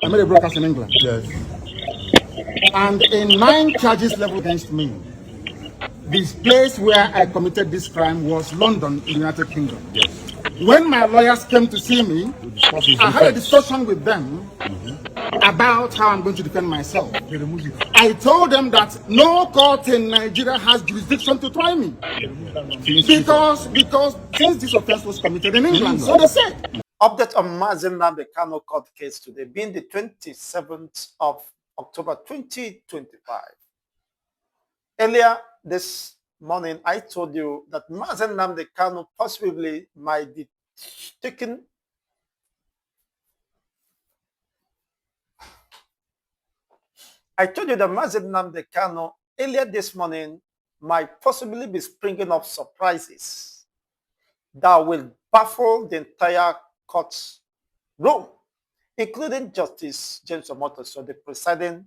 I made a broadcast in England. Yes. And in 9 charges leveled against me, the place where I committed this crime was London, in the United Kingdom. Yes. When my lawyers came to see me, To discuss his I had a defense. discussion with them about how I'm going to defend myself. Get the music. I told them that no court in Nigeria has jurisdiction to try me because since this offense was committed in England, so they said. Update on Mazi Nnamdi Kanu court case today, being the 27th of October 2025. Earlier this morning, I told you that Mazi Nnamdi Kanu possibly might be taken I told you that Mazi Nnamdi Kanu earlier this morning might possibly be springing up surprises that will baffle the entire court room, including Justice James Omotoso, the presiding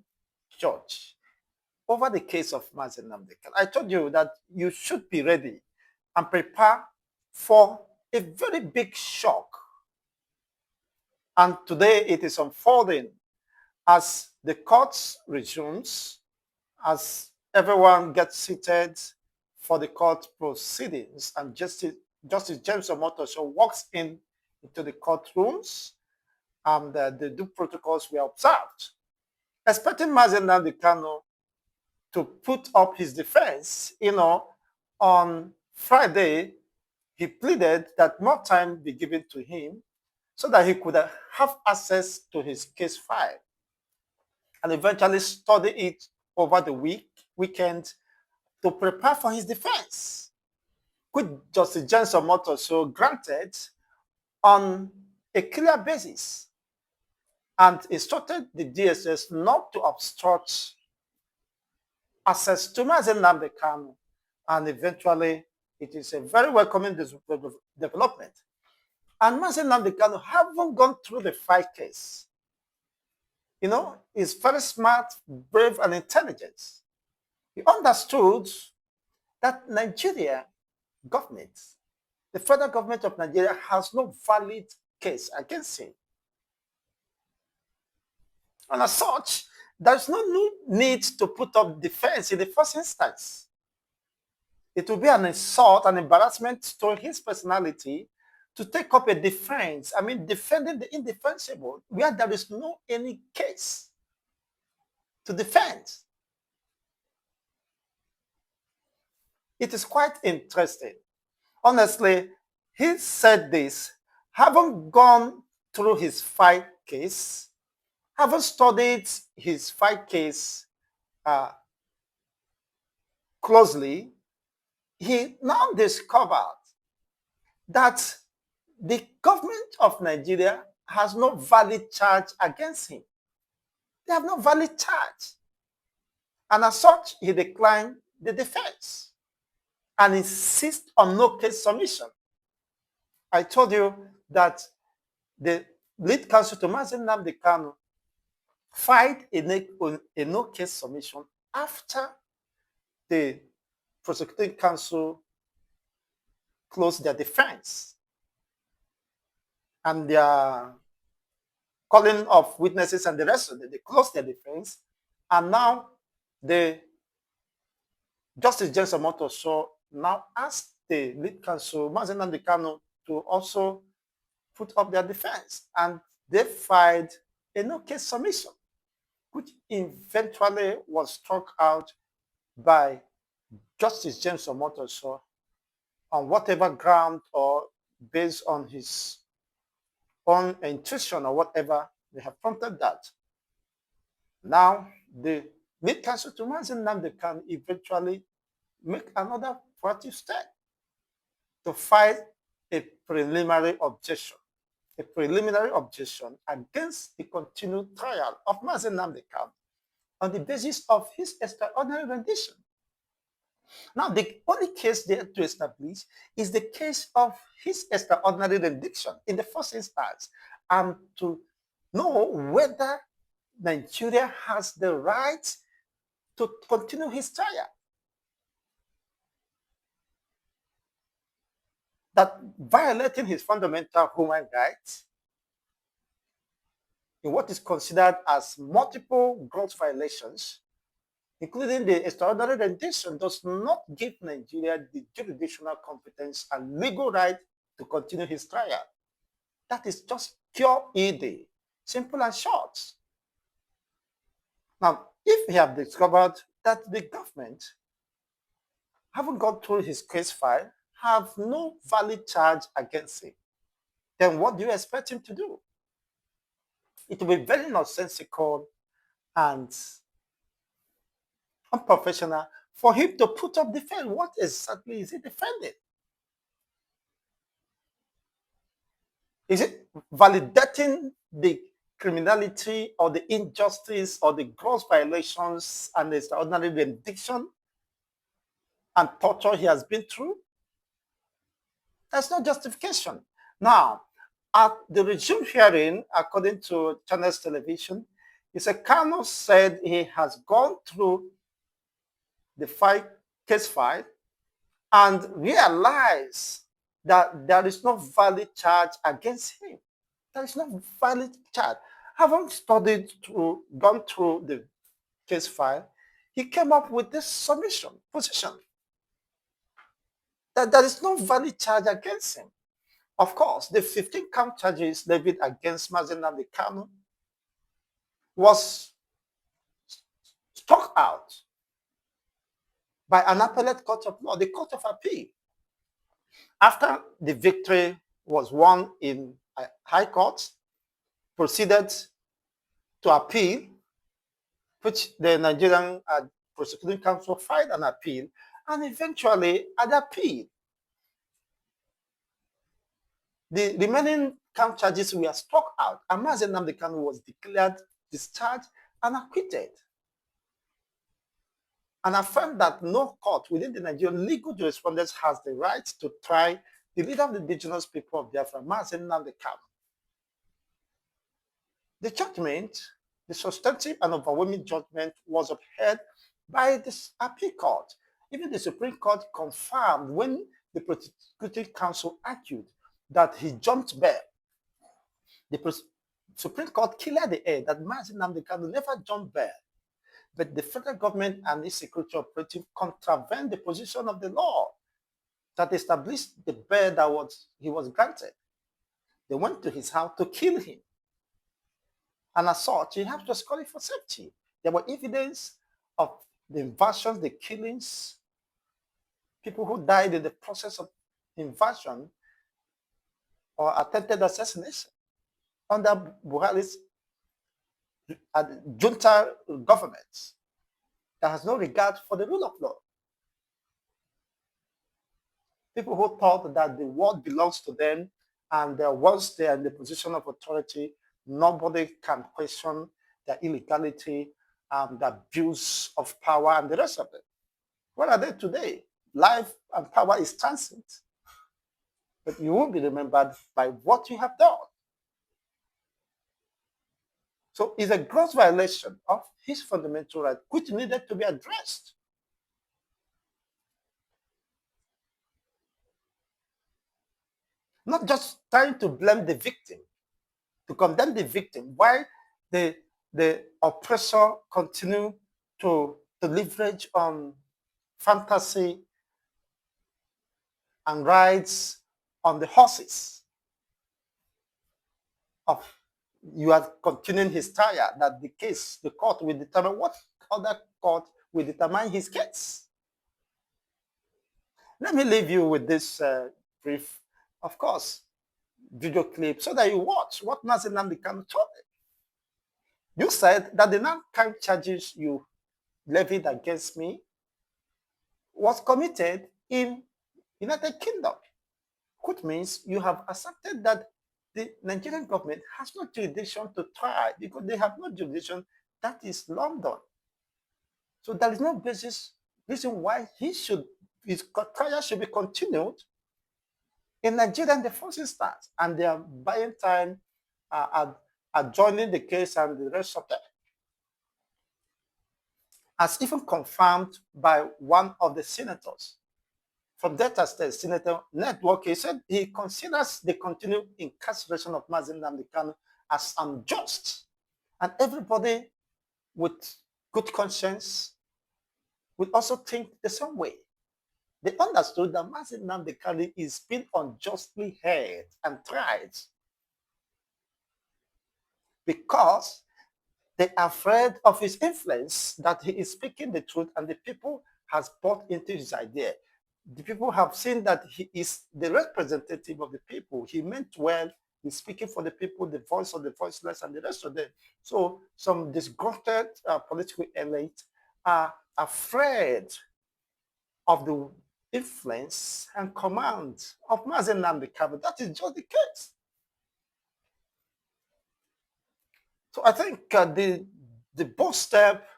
judge, over the case of Mazi Nnamdi Kanu. I told you that you should be ready and prepare for a very big shock. And today it is unfolding as the court resumes, as everyone gets seated for the court proceedings, and Justice James Omotoso walks into the courtrooms, and the due protocols were observed. Expecting Mazi Nnamdi Kanu to put up his defense, on Friday, he pleaded that more time be given to him so that he could have access to his case file and eventually study it over the weekend to prepare for his defense, which Justice James Omotoso granted on a clear basis and instructed the DSS not to obstruct access to Mazi Nnamdi Kanu. And eventually, it is a very welcoming development. And Mazi Nnamdi Kanu haven't gone through the fight case. He's very smart, brave, and intelligent. He understood that Nigeria government, the federal government of Nigeria, has no valid case against him. And as such, there's no need to put up defense in the first instance. It will be an insult, an embarrassment to his personality to take up a defense. Defending the indefensible where there is no any case to defend. It is quite interesting. Honestly, he said this, having gone through his fight case, having studied his fight case closely, he now discovered that the government of Nigeria has no valid charge against him. They have no valid charge. And as such, he declined the defense and insists on no case submission. I told you that the lead counsel to Mazi Nnamdi Kanu filed a no case submission after the prosecuting counsel closed their defense and their calling of witnesses and the rest of it. They closed their defense, and now the Justice James Omotoso now asked the lead counsel, Mazi Nnamdi Kanu, to also put up their defense, and they filed a no case submission, which eventually was struck out by Justice James Omotoso on whatever ground or based on his own intuition or whatever they have prompted that. Now, the lead counsel to Mazi Nnamdi Kanu eventually make another proactive step to file a preliminary objection against the continued trial of Mazi Nnamdi Kanu on the basis of his extraordinary rendition. Now, the only case there to establish is the case of his extraordinary rendition in the first instance, and to know whether Nigeria has the right to continue his trial. That violating his fundamental human rights in what is considered as multiple gross violations, including the extraordinary rendition, does not give Nigeria the jurisdictional competence and legal right to continue his trial. That is just pure ED, simple and short. Now, if we have discovered that the government haven't gone through his case file, have no valid charge against him, then what do you expect him to do? It will be very nonsensical and unprofessional for him to put up defense. What exactly is he defending? Is it validating the criminality or the injustice or the gross violations and the extraordinary rendition and torture he has been through? That's no justification. Now, at the resumed hearing, according to Channels Television, Mr. Kanu said he has gone through the case file and realized that there is no valid charge against him. There is no valid charge. Having gone through the case file, he came up with this position, that there is no valid charge against him. Of course, the 15 count charges levied against Mazi Nnamdi Kanu was struck out by an appellate court of law, the Court of Appeal. After the victory was won in High Court, proceeded to appeal, which the Nigerian Prosecuting Council filed an appeal, and eventually an appeal. The remaining count charges were struck out, and Mazi Nnamdi Kanu was declared discharged and acquitted, and affirmed that no court within the Nigerian legal jurisprudence has the right to try the leader of the Indigenous People of Biafra, Mazi Nnamdi Kanu. The judgment, the substantive and overwhelming judgment, was upheld by the appeal court. Even the Supreme Court confirmed when the Prosecuting Council argued that he jumped bail. The Supreme Court cleared the air that Mazi Nnamdi Kanu never jumped bail, but the federal government and its security operative contravened the position of the law that established the bail that he was granted. They went to his house to kill him. And as such, he had to escort it for safety. There were evidence of the invasions, the killings, people who died in the process of invasion or attempted assassination under Buhari's junta government that has no regard for the rule of law. People who thought that the world belongs to them, and once they are in the position of authority, nobody can question the illegality, the abuse of power, and the rest of it. What are they today? Life and power is transient. But you will be remembered by what you have done. So it's a gross violation of his fundamental right, which needed to be addressed. Not just trying to blame the victim, to condemn the victim, while the oppressor continue to leverage on fantasy and rides on the horses of you are continuing his trial, that the court will determine what other court will determine his case. Let me leave you with this brief, of course, video clip so that you watch what Mazi Nnamdi Kanu told you. You said that the non-crime charges you levied against me was committed in United Kingdom, which means you have accepted that the Nigerian government has no jurisdiction to try because they have no jurisdiction. That is London. So there is no reason why his trial should be continued in Nigeria in the first instance, and they are buying time, adjourning the case and the rest of that. As even confirmed by one of the senators from Delta State, Senator Network, he said he considers the continued incarceration of Mazi Nnamdi Kanu as unjust And everybody with good conscience would also think the same way. They understood that Mazi Nnamdi Kanu is being unjustly held and tried because they are afraid of his influence, that he is speaking the truth and the people has bought into his idea. The people have seen that he is the representative of the people. He meant well. He's speaking for the people, the voice of the voiceless, and the rest of them. So some disgruntled political elite are afraid of the influence and command of Mazi Nnamdi Kanu. That is just the case. So I think the bold step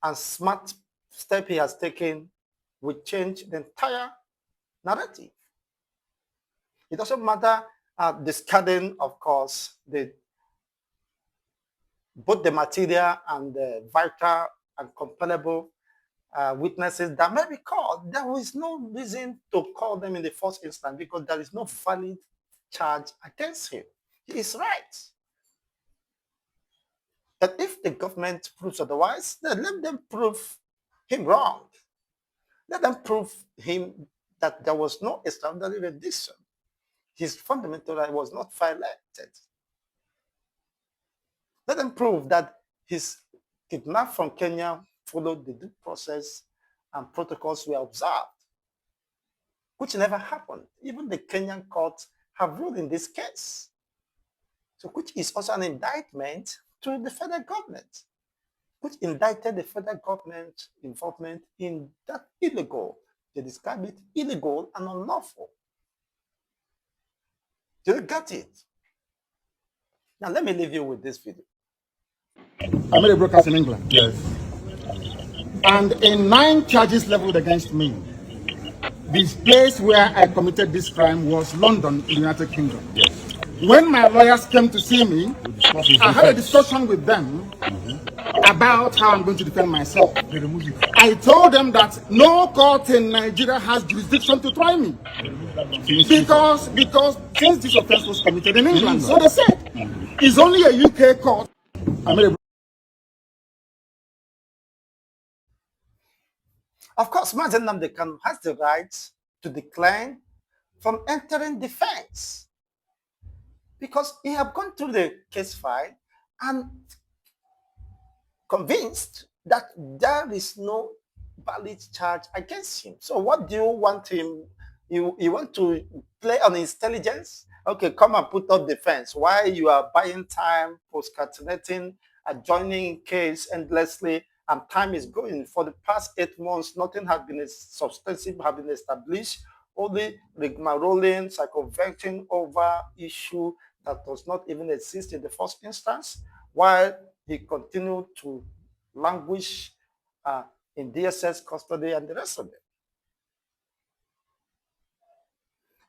and smart step he has taken will change the entire narrative. It doesn't matter discarding, of course, both the material and the vital and compellable witnesses that may be called. There is no reason to call them in the first instance because there is no valid charge against him. He is right. But if the government proves otherwise, then let them prove him wrong. Let them prove him that there was no extraordinary rendition. His fundamental right was not violated. Let them prove that his kidnap from Kenya followed the due process and protocols were observed, which never happened. Even the Kenyan courts have ruled in this case. So which is also an indictment to the federal government, which indicted the federal government involvement in that illegal. They describe it illegal and unlawful. Do you get it? Now let me leave you with this video. I made a broadcast in England. Yes. And in 9 charges leveled against me, the place where I committed this crime was London in the United Kingdom. Yes. When my lawyers came to see me, I had a discussion with them about how I'm going to defend myself. I told them that no court in Nigeria has jurisdiction to try me. Because since this offense was committed in England, so they said, it's only a UK court. I made a Of course, Mazi Nnamdi Kanu has the right to decline from entering defense because he have gone through the case file and convinced that there is no valid charge against him. So what do you want him? You want to play on his intelligence? Okay, come and put up defense. Why you are buying time, procrastinating, adjourning case endlessly, and time is going. For the past 8 months, nothing has been substantive, have been established. Only rigmaroling, circumventing over issue that does not even exist in the first instance, while he continued to languish in DSS custody and the rest of it.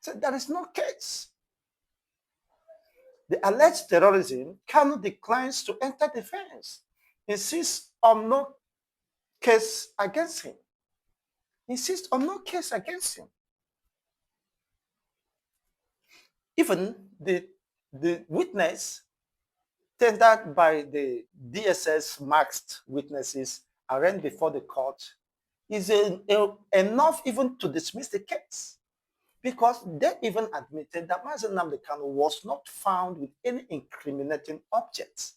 So there is no case. The alleged terrorism cannot declines to enter defense, insists on no case against him. Insists on no case against him. Even the witness tendered by the DSS masked witnesses arraigned before the court is enough even to dismiss the case, because they even admitted that Mazi Nnamdi Kanu was not found with any incriminating objects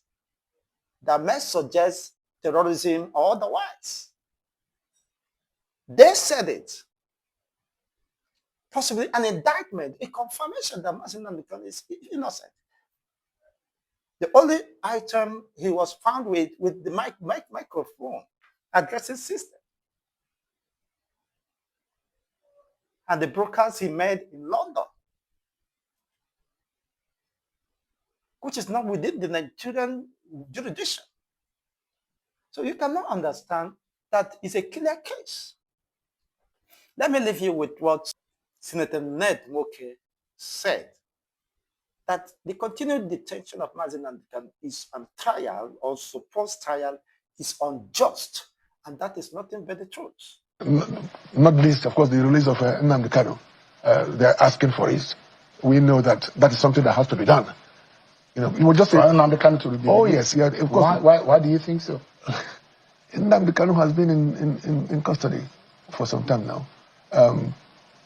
that may suggest terrorism or otherwise. They said it. Possibly an indictment, a confirmation that Mazi Nnamdi Kanu is innocent. The only item he was found with the microphone addressing system. And the broadcast he made in London, which is not within the Nigerian jurisdiction. So you cannot understand that it's a clear case. Let me leave you with what Senator Ned Moke said, that the continued detention of Mazi Nnamdi Kanu is on trial or supposed trial is unjust, and that is nothing but the truth. Not least, of course, the release of Nnamdi Kanu. They're asking for it. We know that that is something that has to be done. You know, you would just say, Nnamdi Kanu to be oh released. yes, yeah, of course. Why do you think so? Nnamdi Kanu has been in custody for some time now.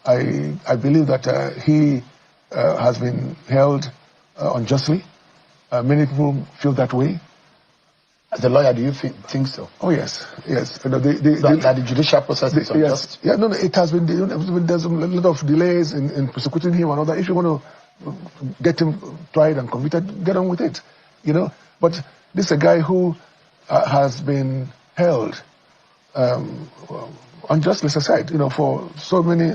I believe that he has been held unjustly. Many people feel that way. As a lawyer, do you think so? Oh yes, yes. You know, that the judicial process is unjust? Yes, yeah, no, it has been. There's a lot of delays in prosecuting him and all that. If you want to get him tried and convicted, get on with it. You know, but this is a guy who has been held unjustly, as I said, you know, for so many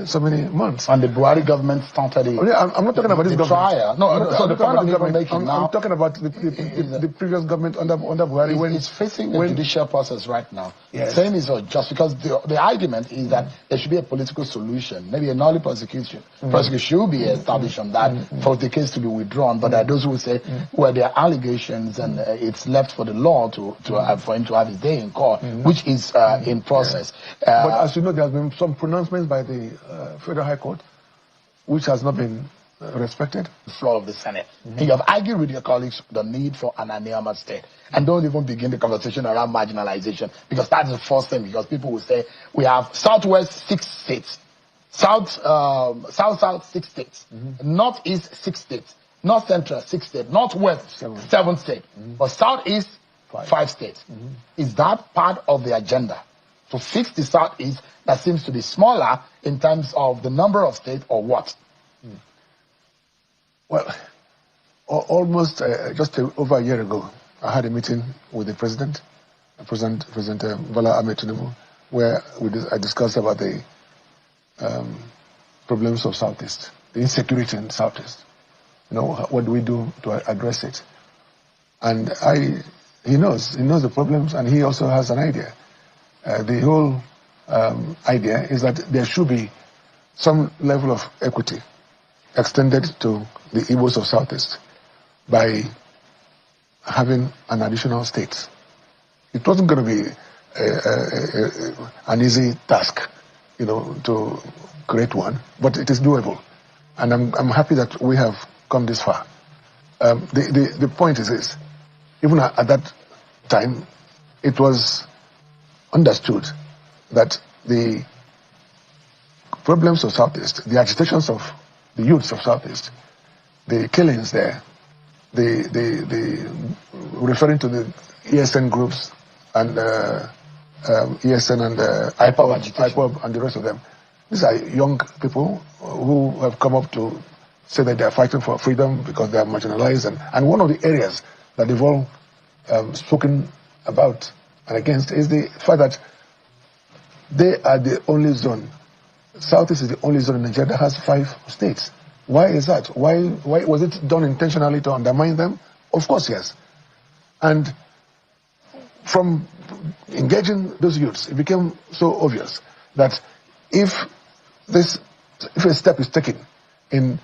months. And the Buhari government started it. I'm not talking about this government. Trial. No, so the point I'm making now. I'm talking about the previous government under Buhari. When it's facing a judicial process right now. Yes. Saying is just because the argument is that there should be a political solution, maybe a null prosecution. Prosecution should be established on that for the case to be withdrawn. But there are those who say, well, there are allegations and it's left for the law for him to have his day in court, which is in process. But as you know, there has been some pronouncements by the Federal High Court, which has not been respected. The floor of the Senate. And you have argued with your colleagues the need for an Aniama state. And don't even begin the conversation around marginalization, because that's the first thing, because people will say, we have Southwest 6 states, South 6 states, Northeast 6 states, North Central 6 states, Northwest 7 states, but Southeast 5 states. Is that part of the agenda? To fix the Southeast that seems to be smaller in terms of the number of states, or what? Well, almost just over a year ago, I had a meeting with the President Bola Ahmed Tinubu, where I discussed about the problems of Southeast, the insecurity in Southeast. You know, what do we do to address it? And he knows the problems, and he also has an idea. The whole idea is that there should be some level of equity extended to the Igbos of Southeast by having an additional state. It wasn't going to be an easy task, you know, to create one, but it is doable. And I'm happy that we have come this far. The point is this: even at that time, it was understood that the problems of Southeast, the agitations of the youths of Southeast, the killings there, the referring to the ESN groups and ESN and IPOB and the rest of them. These are young people who have come up to say that they are fighting for freedom because they are marginalized. And one of the areas that they've all spoken about and against is the fact that they are the only zone. Southeast is the only zone in Nigeria that has 5 states. Why is that? Why was it done intentionally to undermine them? Of course, yes. And from engaging those youths, it became so obvious that if a step is taken in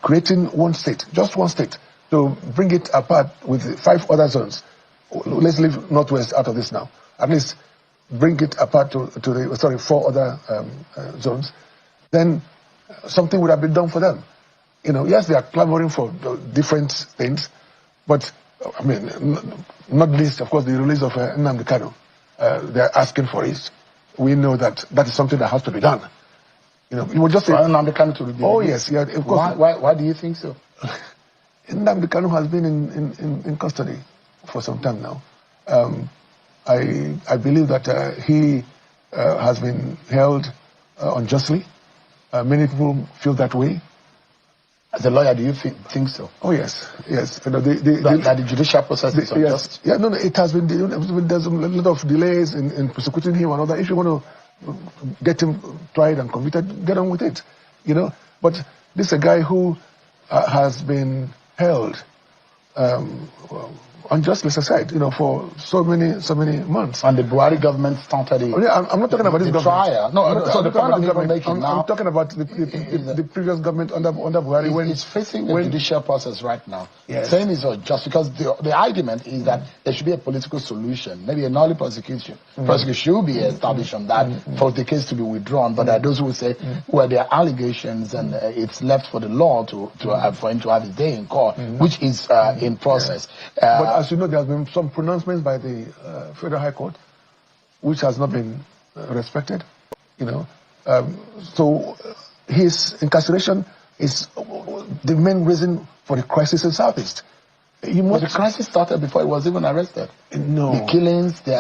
creating one state, just one state, to bring it apart with 5 other zones, let's leave Northwest out of this now, at least bring it apart to the 4 other zones, then something would have been done for them. You know, yes, they are clamoring for different things, but I mean, not least, of course, the release of Nnamdi Kanu. They're asking for it. We know that is something that has to be done. You know, you would just say, Nnamdi Kanu to be released. Yes, yeah, of course. Why do you think so? Nnamdi Kanu has been in custody for some time now. I believe that he has been held unjustly. Many people feel that way. As a lawyer, do you think so? Oh yes, yes. You know, that the judicial process is unjust? Yes. Yeah, no, it has been. There's a lot of delays in prosecuting him and all that. If you want to get him tried and convicted, get on with it. You know, but this is a guy who has been held unjustly aside, for so many months. And the Buhari government started it. I'm not talking about this government. Trial. No, so the point I'm making now. I'm talking about the previous government under Buhari when it's facing the judicial process right now. Yes. Saying it's just because the argument is that there should be a political solution, maybe a null prosecution. Prosecution should be established on that for the case to be withdrawn. But there are those who say, well, there are allegations and it's left for the law for him to have his day in court, which is in process. But as you know, there have been some pronouncements by the Federal High Court, which has not been respected. So his incarceration is the main reason for the crisis in Southeast. But the crisis started before he was even arrested. No. The killings, the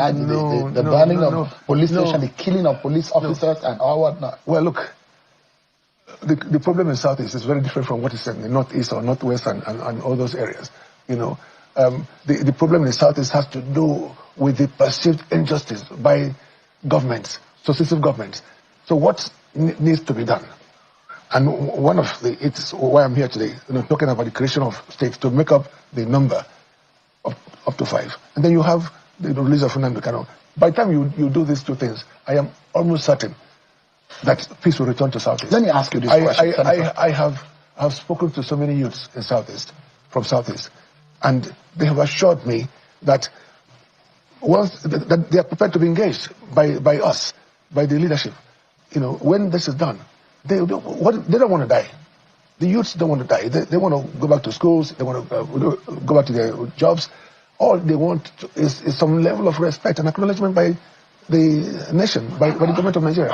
burning of police station, the killing of police officers and all whatnot. Well, look, the problem in Southeast is very different from what is in the Northeast or Northwest and all those areas. The problem in the Southeast has to do with the perceived injustice by governments, successive governments. So what needs to be done? And it's why I'm here today, talking about the creation of states to make up the number of up to 5. And then you have the release of Nnamdi Kanu. By the time you do these two things, I am almost certain that peace will return to Southeast. Let me ask you this question. I have spoken to so many youths in Southeast, from Southeast, and they have assured me that that they are prepared to be engaged by us, by the leadership. When this is done, they don't want to die. The youths don't want to die. They want to go back to schools. They want to go back to their jobs. All they want is some level of respect and acknowledgement by the nation, by the government of Nigeria.